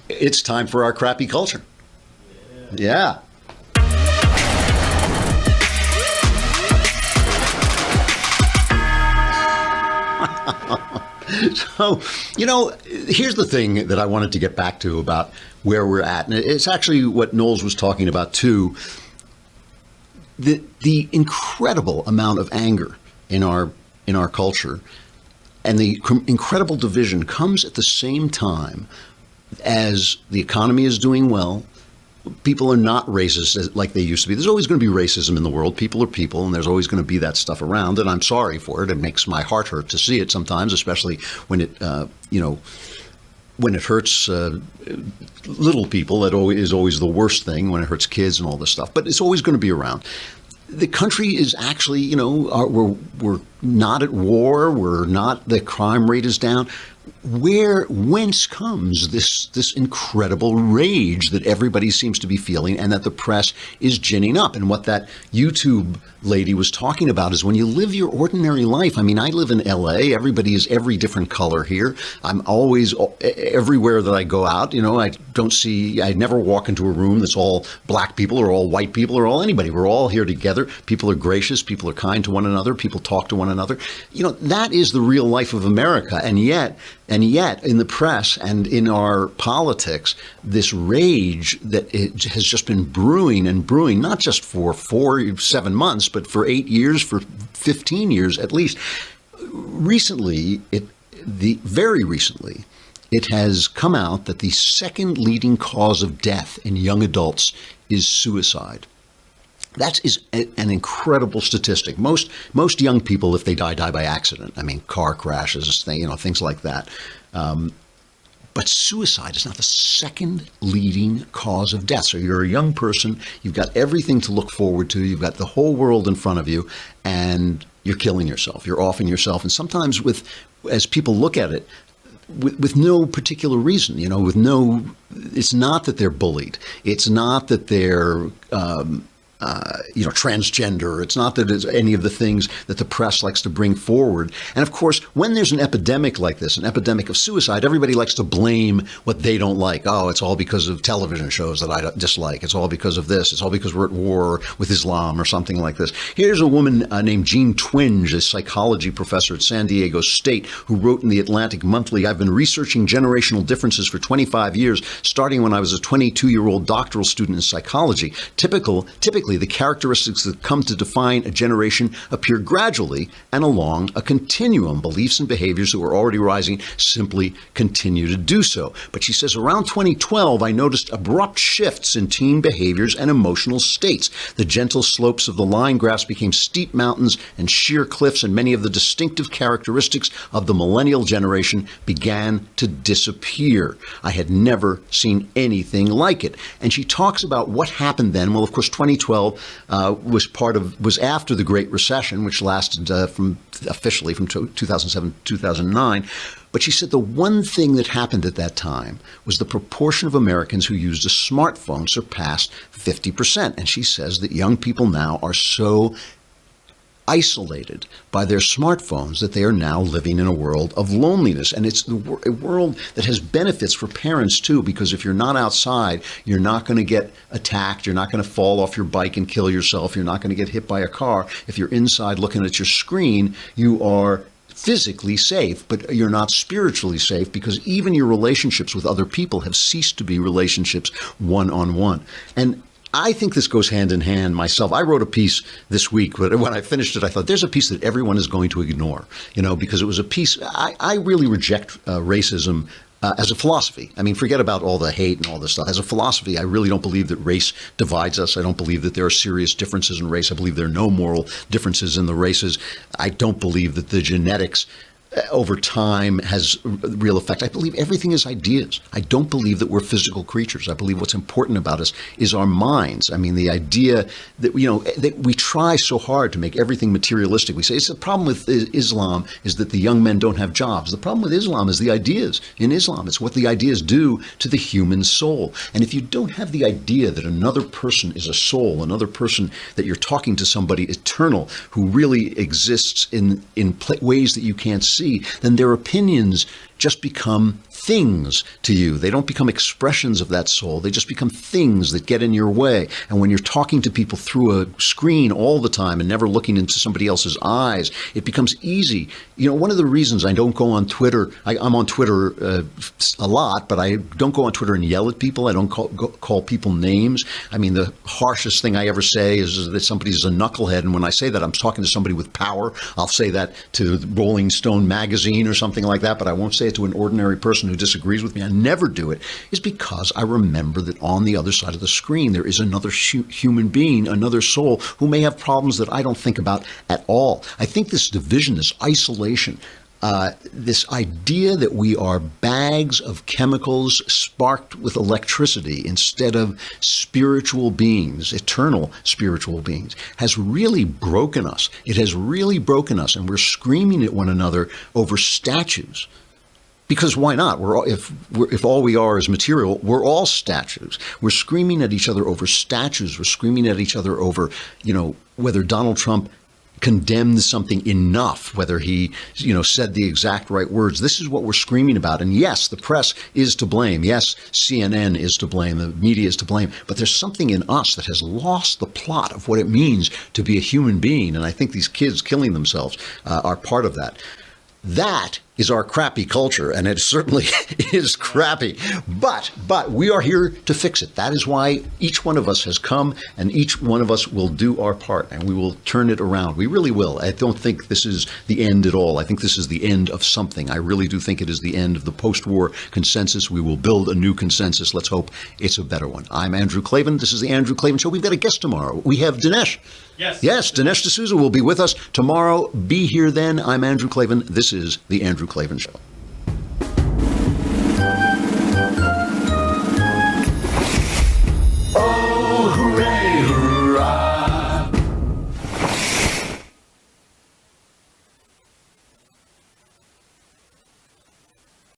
It's time for our crappy culture. Yeah. So, here's the thing that I wanted to get back to about where we're at. And it's actually what Knowles was talking about, too. The incredible amount of anger in our culture and the incredible division comes at the same time as the economy is doing well. People are not racist like they used to be. There's always going to be racism in the world. People are people, and there's always going to be that stuff around. And I'm sorry for it. It makes my heart hurt to see it sometimes, especially when it, when it hurts little people. That is always the worst thing, when it hurts kids and all this stuff. But it's always going to be around. The country is actually, we're not at war. The crime rate is down. Whence comes this incredible rage that everybody seems to be feeling and that the press is ginning up? And what that YouTube lady was talking about is when you live your ordinary life. I mean, I live in LA. Everybody is every different color here. I'm always everywhere that I go out. I never walk into a room that's all black people or all white people or all anybody. We're all here together. People are gracious. People are kind to one another. People talk to one another. That is the real life of America. And yet, in the press and in our politics, this rage that it has just been brewing and brewing, not just for 7 months, but for 8 years, for 15 years at least. Very recently, it has come out that the second leading cause of death in young adults is suicide. That is an incredible statistic. Most young people, if they die by accident. I mean, car crashes, things like that. But suicide is now the second leading cause of death. So you're a young person, you've got everything to look forward to, you've got the whole world in front of you, and you're killing yourself. You're offing yourself. And sometimes as people look at it, with no particular reason, it's not that they're bullied. It's not that they're, transgender. It's not that it's any of the things that the press likes to bring forward. And of course, when there's an epidemic like this, an epidemic of suicide, everybody likes to blame what they don't like. Oh, it's all because of television shows that I dislike. It's all because of this. It's all because we're at war with Islam or something like this. Here's a woman named Jean Twenge, a psychology professor at San Diego State, who wrote in the Atlantic Monthly, "I've been researching generational differences for 25 years, starting when I was a 22-year-old doctoral student in psychology. Typically, the characteristics that come to define a generation appear gradually and along a continuum. Beliefs and behaviors that were already rising simply continue to do so." But she says, around 2012, I noticed abrupt shifts in teen behaviors and emotional states. The gentle slopes of the line graphs became steep mountains and sheer cliffs, and many of the distinctive characteristics of the millennial generation began to disappear. I had never seen anything like it. And she talks about what happened then. Well, of course, 2012 was after the Great Recession, which lasted officially from 2007 to 2009. But she said the one thing that happened at that time was the proportion of Americans who used a smartphone surpassed 50%. And she says that young people now are so isolated by their smartphones that they are now living in a world of loneliness. And it's a world that has benefits for parents too, because if you're not outside, you're not going to get attacked. You're not going to fall off your bike and kill yourself. You're not going to get hit by a car. If you're inside looking at your screen, you are physically safe, but you're not spiritually safe, because even your relationships with other people have ceased to be relationships one-on-one. And I think this goes hand in hand myself. I wrote a piece this week, but when I finished it, I thought there's a piece that everyone is going to ignore, because it was a piece. I really reject racism as a philosophy. I mean, forget about all the hate and all this stuff. As a philosophy, I really don't believe that race divides us. I don't believe that there are serious differences in race. I believe there are no moral differences in the races. I don't believe that the genetics over time has real effect. I believe everything is ideas. I don't believe that we're physical creatures. I believe what's important about us is our minds. I mean, the idea that, that we try so hard to make everything materialistic. We say it's the problem with Islam is that the young men don't have jobs. The problem with Islam is the ideas in Islam. It's what the ideas do to the human soul. And if you don't have the idea that another person is a soul, another person, that you're talking to somebody eternal who really exists in ways that you can't see, see, then their opinions just become things to you. They don't become expressions of that soul. They just become things that get in your way. And when you're talking to people through a screen all the time and never looking into somebody else's eyes, it becomes easy. You know, one of the reasons I don't go on Twitter, I'm on Twitter a lot, but I don't go on Twitter and yell at people. I don't call people names. I mean, the harshest thing I ever say is that somebody's a knucklehead. And when I say that, I'm talking to somebody with power. I'll say that to Rolling Stone magazine or something like that, but I won't say it to an ordinary person who disagrees with me. I never do it, is because I remember that on the other side of the screen there is another human being, another soul who may have problems that I don't think about at all. I think this division, this isolation, this idea that we are bags of chemicals sparked with electricity instead of spiritual beings, eternal spiritual beings, has really broken us. It has really broken us, and we're screaming at one another over statues. Because why not? If all we are is material, we're all statues. We're screaming at each other over statues. We're screaming at each other over, whether Donald Trump condemned something enough, whether he, said the exact right words. This is what we're screaming about. And yes, the press is to blame. Yes, CNN is to blame. The media is to blame. But there's something in us that has lost the plot of what it means to be a human being. And I think these kids killing themselves are part of that. That is our crappy culture, and it certainly is crappy. But we are here to fix it. That is why each one of us has come, and each one of us will do our part, and we will turn it around. We really will. I don't think this is the end at all. I think this is the end of something. I really do think it is the end of the post-war consensus. We will build a new consensus. Let's hope it's a better one. I'm Andrew Klavan. This is the Andrew Klavan Show. We've got a guest tomorrow. We have Dinesh. Yes, Dinesh D'Souza will be with us tomorrow. Be here then. I'm Andrew Klavan. This is the Andrew Klavan Show.